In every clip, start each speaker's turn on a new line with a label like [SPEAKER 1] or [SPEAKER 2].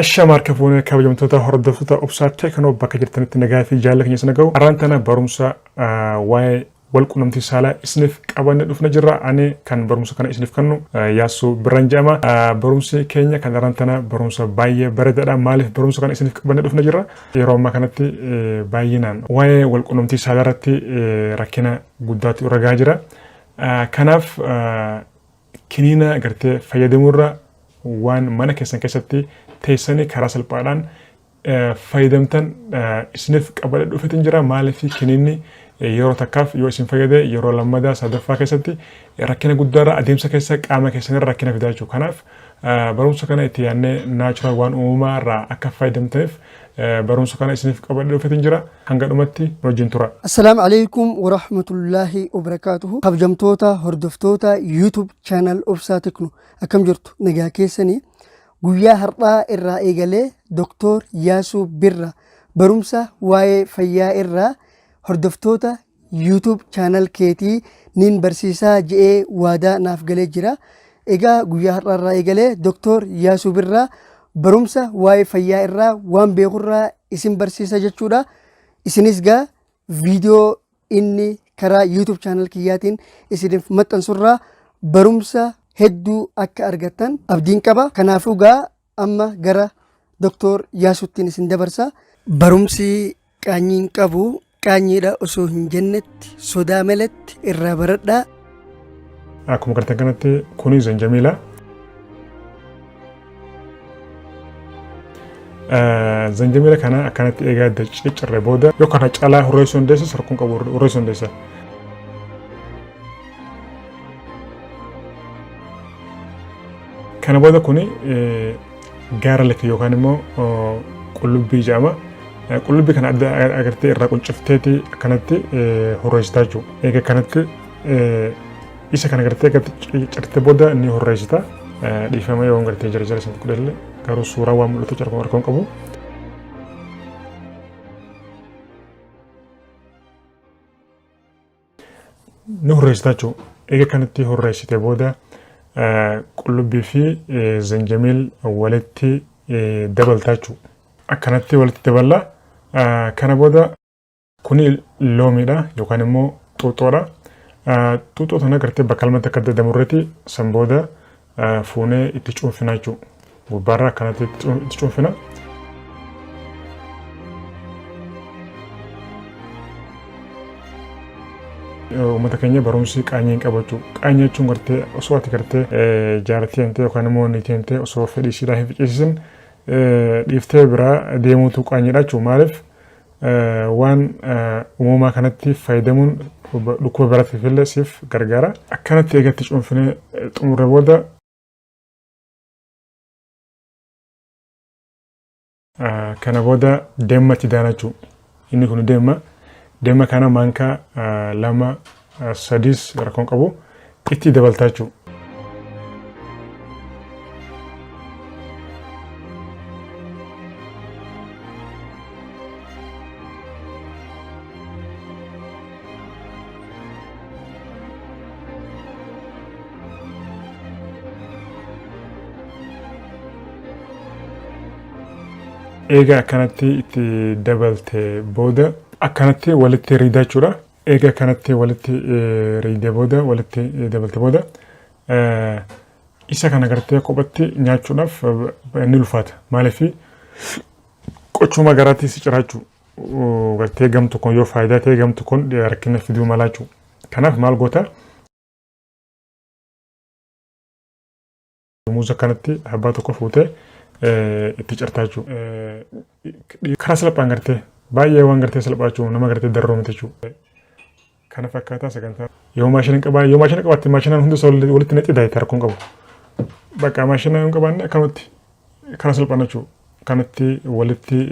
[SPEAKER 1] Ashama harkafuune kabajamtoota hordoftoota obsaa teeknoo bakka jirtanitti nagaa fi jaalala keenya sana gahu arraantana barumsa waa'ee walqunnamtii saalaa isiniif qabanne dhufna jirra. Ani kan barumsa kana isiniif kennu Yaasuu Birraan jedhama. Barumsi keenya kan arraantana barumsa baay'ee bareedaadha. Maaliif barumsa kana isiniif qabanne dhufna jirra? Yeroo ammaa kanatti baay'inaan waa'ee walqunnamtii saalaa irratti rakkina guddaatu ragaa jira. Kanaaf kiniina gartee fayyadamurra waan mana keessan keessatti teessanii karaa salphaadhaan fayyadamtan isiniif qabadhe dhufeetiin jira. Maaliif kiniinni yeroo takkaaf yoo isin fayyade yeroo lammadaa sadaffaa keessatti rakkina guddaarra adeemsa keessa qaama keessanirra rakkina fidaa jechuudha. Kanaaf barumsa kana itti yaadnee naachuraal waan uumamaa irraa akka fayyadamtaniif barumsa kana isiniif qabadhe dhufeetiin jira. Hanga dhumatti wajjin tura.
[SPEAKER 2] Assalaamu alaykum wa rahmatullahi wa barakaatuhu. Kabajamtoota hordoftoota YouTube channel Obsaa Teeknoo akkam jirtu nagaa keessanii. Guyyaa har'aa irraa eegalee Dr. Yaasuu Birraa barumsa waa'ee fayyaa irraa hordoftoota YouTube channel keetii nin barsiisaa je'ee waadaa naaf galee jira. Egaa guyyaa har'aa irraa eegalee Dr. Yaasuu Birraa barumsa waa'ee fayyaa irraa waan beekurraa isin barsiisa jechuudha. Isinis gaa viidiyoo inni karaa YouTube channel kiyyaatiin isiniif maxxansurraa barumsa hedduu akka argatan abdiin qaba. Kanaafuu gaa amma gara Dr. Yaasuuttiin isin dabarsa. Barumsi qaanyiin qabu qaanyiidha osoo hin jennetti sodaa malatti irraa baradhaa.
[SPEAKER 1] Akkuma gartan kanatti kuni zanjamiila. Zanjamiila kana akkanatti eegaa ciccirre booda yoo kana caalaa hurreessuu hundeessa sarkuun qabu hurreessuu hundeessa. Kana booda kuni gaara lakkii yookaan immoo qullubbii jedhama. Qullubbii kana adda agartee irraa quncifteeti akkanatti hurreessitaa jechuudha. Egaa kanatti isa kana agartee cirte booda ni hurreessita. Dhiifama yoo agartee jara isin kudhalle garuu suuraa waan mul'atu harkaan qabu. Ni hurreessita jechuudha. Egaa kanatti hurreessite booda qullubbii fi zanjamiil walitti dabaltaa jechuudha. Akkanatti walitti daballa. Kana booda kuni loomiidha yookaan immoo xuuxoodha. Xuuxoo sana agartee bakka lamatti akka daddamurreeti san booda fuunee itti cuunfina jechuudha. Gubbaarraa akkanatti itti cuunfina. Uummata keenya barumsi qaanyii hin qabachuu. Qaanyii jechuun gartee osoo ati gartee jaartii hintee yookaan immoo niitii hintee osoo fedhii ishiidhaa hin ficeessisin dhiiftee biraa deemuutu qaanyiidha jechuudha. Maaliif waan uumamaa kanatti fayyadamuun dhukkuba biraatiif illee siif gargaara. Akkanatti eegatti cuunfinee xumurre booda kana booda deemma itti daana jechuudha. Inni kun deemma kana maankaa 2-3 rakkoon qabu itti dabaltaa jechuudha. Egaa akkanatti itti dabalte booda akkanatti walitti riidaa jechuudha. Egaa kanatti walitti riidee booda walitti dabalte booda isa kana gartee kophatti nyaachuudhaaf ni ulfaata. Maaliif qochuma garaatti si ciraachuu gartee gamtu kun yoo faayidaa ta'e gamtu kun rakkina fiduu mala jechuudha. Kanaaf maal goota? Muuza kanatti habbaa tokko fuutee itti cirtaa jechuudha. Karaa salphaan gartee baay'ee waan gartee salphaachuu nama gartee darroomte jechuudha. Kana fakkaataa sagantaa yoo maashina qabaatte maashinaan hundi isaa walitti naqxi daayite rakkoon qabu. Bakka maashina yoo qabaanne akkanatti karaa salphaan jechuudha. Kanatti walitti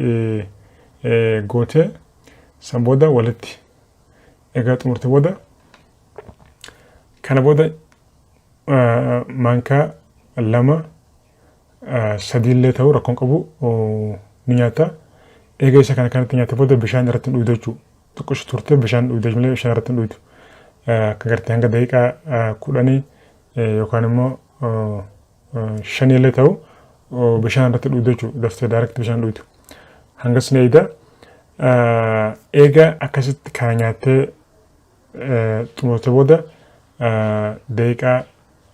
[SPEAKER 1] gootee san booda walitti egaa xumurte booda kana booda maankaa 2-3 illee ta'uu rakkoon qabu ni nyaata. Egaa isa kana kanatti nyaate booda bishaan irratti dhugdu jechuudha. Tokkosh turte bishaan dhugdu malee bishaan irratti dhugdu. Akka gartee hanga daqiiqaa 10 yookaan immoo 5 illee ta'uu bishaan irratti dhugdu jechuudha. Daftee direct bishaan dhugdu. Hangas ni eeyda. Eega akkasitti kana nyaattee xumurte booda daqiiqaa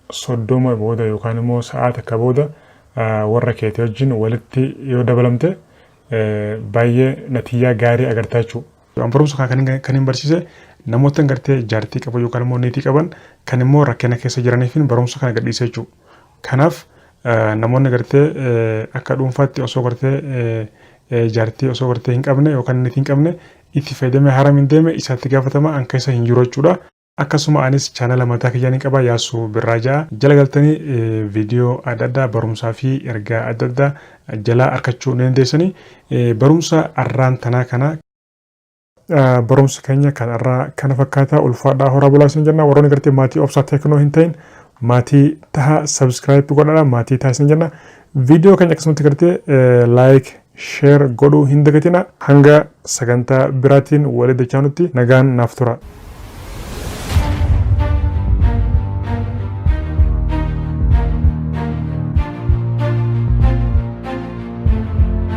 [SPEAKER 1] 30 booda yookaan immoo sa'aa takka booda warra keetii wajjin walitti yoo dabalamte baay'ee natiyyaa gaarii agartaa jechuudha. Barumsa kana kan hin barsiise namoota gartee jaartii qaban yookaan immoo niitii qaban kan immoo rakkina keessa jiraniif barumsa kana gadhiisee jechuudha. Kanaaf namoonni gartee akka dhuunfaatti osoo gartee jaartii osoo gartee hin qabne yookaan niitii hin qabne itti fayyadamee haram hin deeme isaatti gaafatama an keessa hin jiru jechuudha. Akkasuma anis chaanala mataa kiyyaan qaba Yaasuu Birraa ja'a. Jala galtanii viidiyoo adda addaa barumsaa fi ergaa adda addaa jala argachuu ni dandeessanii. Barumsa arraan tanaa kana barumsa keenya kan arraa kana fakkaata ulfaadhaa horaa bulaa isin jenna. Warroonni gartee maatii obsaa teeknoo hin ta'in maatii taha subscribe godhadha maatii taha isin jenna. Viidiyoo keenya akkasumatti gartee like share godhuu hin dagatina. Hanga sagantaa biraatiin walitti dachaanutti nagaan naaf tura.